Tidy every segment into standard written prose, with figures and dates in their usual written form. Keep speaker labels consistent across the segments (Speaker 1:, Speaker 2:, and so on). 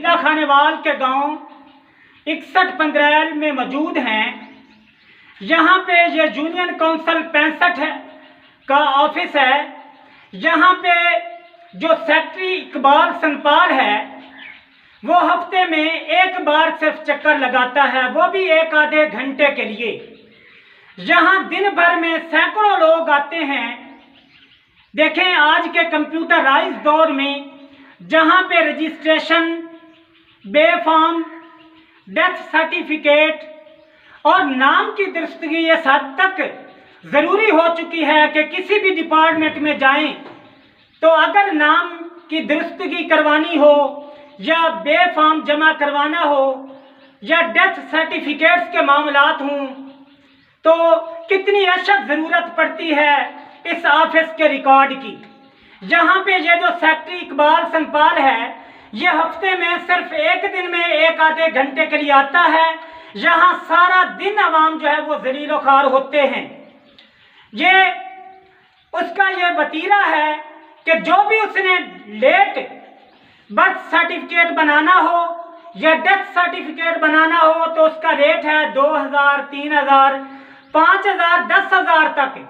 Speaker 1: जिला खानेवाल के गांव 61 पंद्रैल में मौजूद हैं। यहाँ पे ये यूनियन काउंसिल 65 का ऑफिस है। यहाँ पे जो सेक्रेटरी इकबाल सनपाल है वो हफ्ते में एक बार सिर्फ चक्कर लगाता है, वो भी एक आधे घंटे के लिए। यहाँ दिन भर में सैकड़ों लोग आते हैं। देखें, आज के कंप्यूटराइज दौर में जहाँ पे रजिस्ट्रेशन, बेफार्म, डेथ सर्टिफिकेट और नाम की दुरुस्तगी इस हद तक ज़रूरी हो चुकी है कि किसी भी डिपार्टमेंट में जाएं तो अगर नाम की दुरुस्तगी करवानी हो या बेफार्म जमा करवाना हो या डेथ सर्टिफिकेट्स के मामलात हों तो कितनी अशद ज़रूरत पड़ती है इस ऑफिस के रिकॉर्ड की। यहाँ पे ये जो सेक्रेटरी इकबाल सनपाल है ये हफ्ते में सिर्फ एक दिन में एक आधे घंटे के लिए आता है। यहाँ सारा दिन आवाम जो है वो जलील ख्वार होते हैं। ये उसका ये वतीरा है कि जो भी उसने लेट बर्थ सर्टिफिकेट बनाना हो या डेथ सर्टिफिकेट बनाना हो तो उसका रेट है 2000, 3000, 5000, 10,000 तक।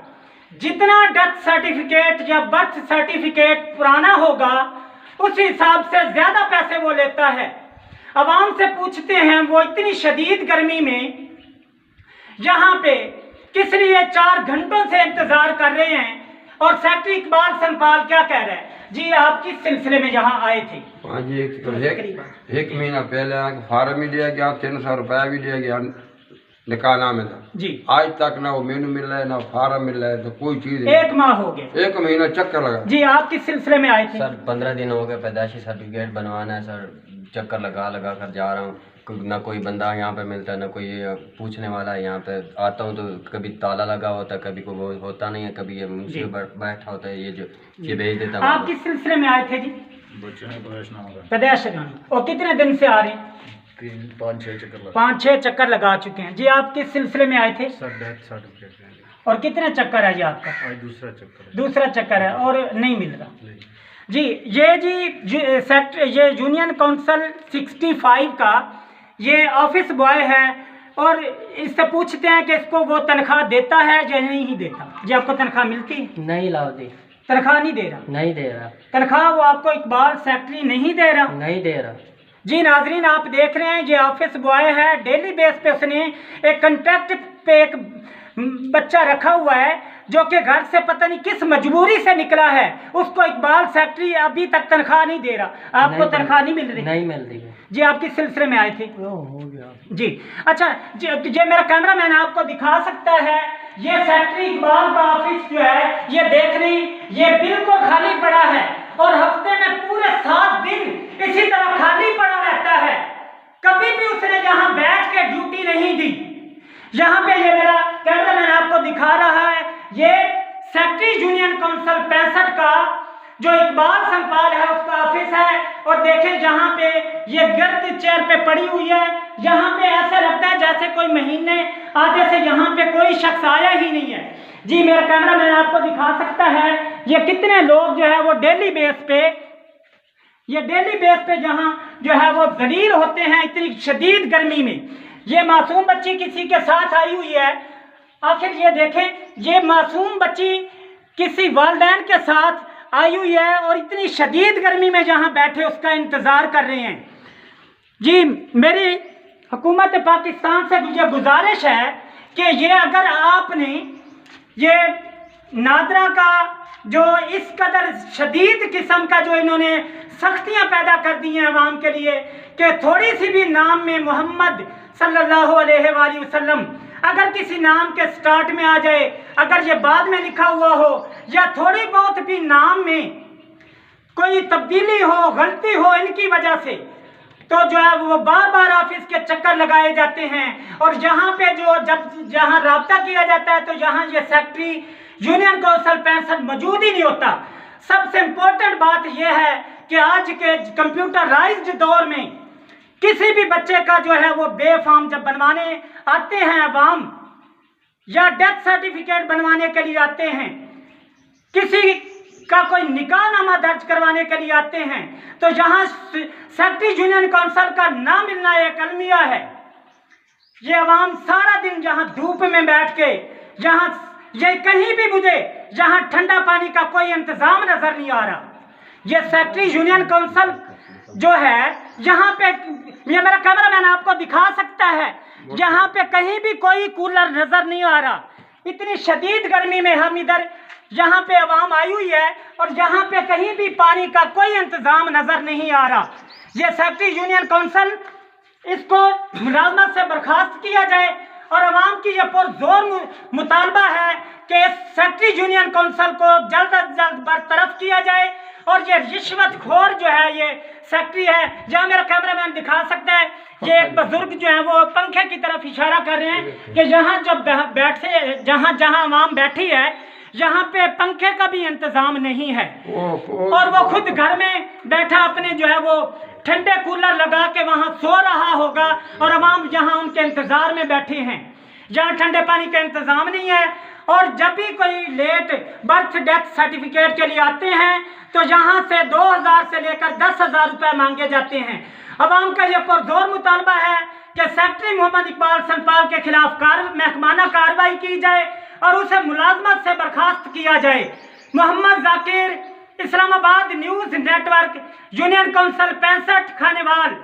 Speaker 1: जितना डेथ सर्टिफिकेट या बर्थ सर्टिफिकेट पुराना होगा उस हिसाब से ज़्यादा पैसे वो लेता है। आवाम से पूछते हैं, वो इतनी शदीद गर्मी में यहाँ पे किस लिए 4 घंटों से इंतज़ार कर रहे हैं। और सेक्रेटरी इकबाल सनपाल क्या कह रहे हैं? जी, आप किस सिलसिले में यहाँ आए थे?
Speaker 2: हाँ जी, एक महीना पहले फार्म भी दिया गया, 300 रुपया भी दिया गया निकालना में था
Speaker 1: जी।
Speaker 2: आज तक ना वो मेनू मिल रहा है ना फार्म मिल रहा है, तो कोई चीज नहीं।
Speaker 1: 1 माह हो गया,
Speaker 2: 1 महीना चक्कर लगा।
Speaker 1: जी, आप किस सिलसिले में आए थे?
Speaker 3: सर 15 दिन हो गए, पैदाइशी सर्टिफिकेट बनवाना है सर। चक्कर लगा लगा कर जा रहा हूँ, ना कोई बंदा यहाँ पे मिलता है ना कोई पूछने वाला है। यहाँ पे आता हूँ तो कभी ताला लगा होता है, कभी को वो होता नहीं है, कभी ये मुझसे बैठा होता है, ये भेज देता है।
Speaker 1: आप किस सिलसिले में आए थे जी? प्रदेश। और कितने दिन से आ रहे हैं? 5-6 चक्कर लगा चुके हैं। जी, आप किस सिलसिले में आए थे? और कितने चक्कर है जी आपका? दूसरा चक्कर है और नहीं मिल रहा जी। ये यूनियन काउंसिल 65 का ये ऑफिस बॉय है और इससे पूछते हैं कि इसको वो तनख्वाह देता है या नहीं देता। जी, आपको तनख्वाह मिलती है?
Speaker 4: नहीं लाओदी,
Speaker 1: तनख्वाह नहीं दे रहा?
Speaker 4: नहीं दे रहा
Speaker 1: तनख्वाह वो आपको इकबाल सेक्रेटरी नहीं दे रहा?
Speaker 4: नहीं दे रहा
Speaker 1: जी। नाजरीन, आप देख रहे हैं ये ऑफिस बॉय है। डेली बेस पे उसने एक कॉन्ट्रैक्ट पे एक बच्चा रखा हुआ है जो कि घर से पता नहीं किस मजबूरी से निकला है। उसको इकबाल सेक्रेटरी अभी तक तनख्वाह नहीं दे रहा। आपको तनख्वाह नहीं मिल रही?
Speaker 4: नहीं मिल रही
Speaker 1: जी। आप किस सिलसिले में आए थे?
Speaker 4: हो गया
Speaker 1: जी। अच्छा जी, ये मेरा कैमरामैन आपको दिखा सकता है। ये सेक्रेटरी इकबाल का ऑफिस जो है ये देख रही, ये बिल्कुल खाली पड़ा है और हफ्ते में पूरे 7 दिन इसी तरह खाली पड़ा रहता है। कभी भी उसने यहाँ बैठ के ड्यूटी नहीं दी। यहाँ पे ये मेरा कैमरामैन आपको दिखा रहा है, ये सेक्रेटरी यूनियन काउंसिल 65 का जो इकबाल सनपाल है उसका ऑफिस है। और देखें जहाँ पे ये गर्द चेयर पे पड़ी हुई है, यहाँ पे ऐसा लगता है जैसे कोई महीने आधे से यहाँ पे कोई शख्स आया ही नहीं है। जी, मेरा कैमरामैन आपको दिखा सकता है ये कितने लोग जो है वो डेली बेस पे जहाँ जो है वो जलील होते हैं इतनी शदीद गर्मी में। ये मासूम बच्ची किसी के साथ आई हुई है। आखिर ये देखें, ये मासूम बच्ची किसी वालिदैन के साथ आई हुई है और इतनी शदीद गर्मी में जहाँ बैठे उसका इंतज़ार कर रहे हैं। जी, मेरी हुकूमत पाकिस्तान से मुझे गुजारिश है कि ये अगर आपने ये नादरा का जो इस कदर शदीद किस्म का जो इन्होंने सख्तियाँ पैदा कर दी हैं अवाम के लिए कि थोड़ी सी भी नाम में मोहम्मद सल्लल्लाहु अलैहि वसल्लम अगर किसी नाम के स्टार्ट में आ जाए, अगर ये बाद में लिखा हुआ हो या थोड़ी बहुत भी नाम में कोई तब्दीली हो, गलती हो इनकी वजह से, तो जो है वो बार बार ऑफिस के चक्कर लगाए जाते हैं। और यहाँ पे जहाँ राब्ता किया जाता है तो यहाँ ये सेक्रेटरी यूनियन काउंसिल 65 मौजूद ही नहीं होता। सबसे इम्पोर्टेंट बात यह है कि आज के कंप्यूटराइज्ड दौर में किसी भी बच्चे का जो है वो बेफार्म जब बनवाने आते हैं अवाम या डेथ सर्टिफिकेट बनवाने के लिए आते हैं, किसी का कोई निकाहनामा दर्ज करवाने के लिए आते हैं, तो यहाँ सेक्रेटरी यूनियन काउंसिल का ना मिलना एक अलमिया है। ये अवाम सारा दिन जहाँ धूप में बैठ के, जहाँ ये कहीं भी बुझे, जहाँ ठंडा पानी का कोई इंतजाम नजर नहीं आ रहा। ये सेक्रेटरी यूनियन काउंसिल जो है, यहाँ पे ये मेरा कैमरामैन आपको दिखा सकता है, यहाँ पे कहीं भी कोई कूलर नजर नहीं आ रहा। इतनी शदीद गर्मी में हम इधर यहाँ पे अवाम आई हुई है और यहाँ पे कहीं भी पानी का कोई इंतजाम नजर नहीं आ रहा। ये सेक्रेटरी यूनियन काउंसिल, इसको मुलाजमत से बर्खास्त किया जाए और अवाम की यह पुरजोर मुतालबा है कि सेक्रेटरी यूनियन काउंसिल को जल्द अज जल्द बरतरफ किया जाए। और ये रिश्वतखोर जो है ये सेक्रेटरी है, जहाँ मेरा कैमरामैन दिखा सकता है, ये एक बुजुर्ग जो है वो पंखे की तरफ इशारा कर रहे हैं कि यहाँ जब बैठे, जहाँ जहाँ अवाम बैठी है, यहाँ पे पंखे का भी इंतजाम नहीं है और वो खुद घर में बैठा अपने जो है वो ठंडे कूलर लगा के वहाँ सो रहा होगा और अवाम यहाँ उनके इंतजार में बैठे हैं, जहाँ ठंडे पानी का इंतजाम नहीं है। और जब भी कोई लेट बर्थ डेथ सर्टिफिकेट के लिए आते हैं तो यहाँ से 2000 से लेकर 10,000 रुपये मांगे जाते हैं। अवाम का यह पुरजोर मुतालबा है कि सेक्रेटरी मोहम्मद इकबाल सनपाल के खिलाफ महकमाना कार्रवाई की जाए और उसे मुलाजमत से बर्खास्त किया जाए। Mohammad Zakir, Islamabad news network, union council 65 Khanewal.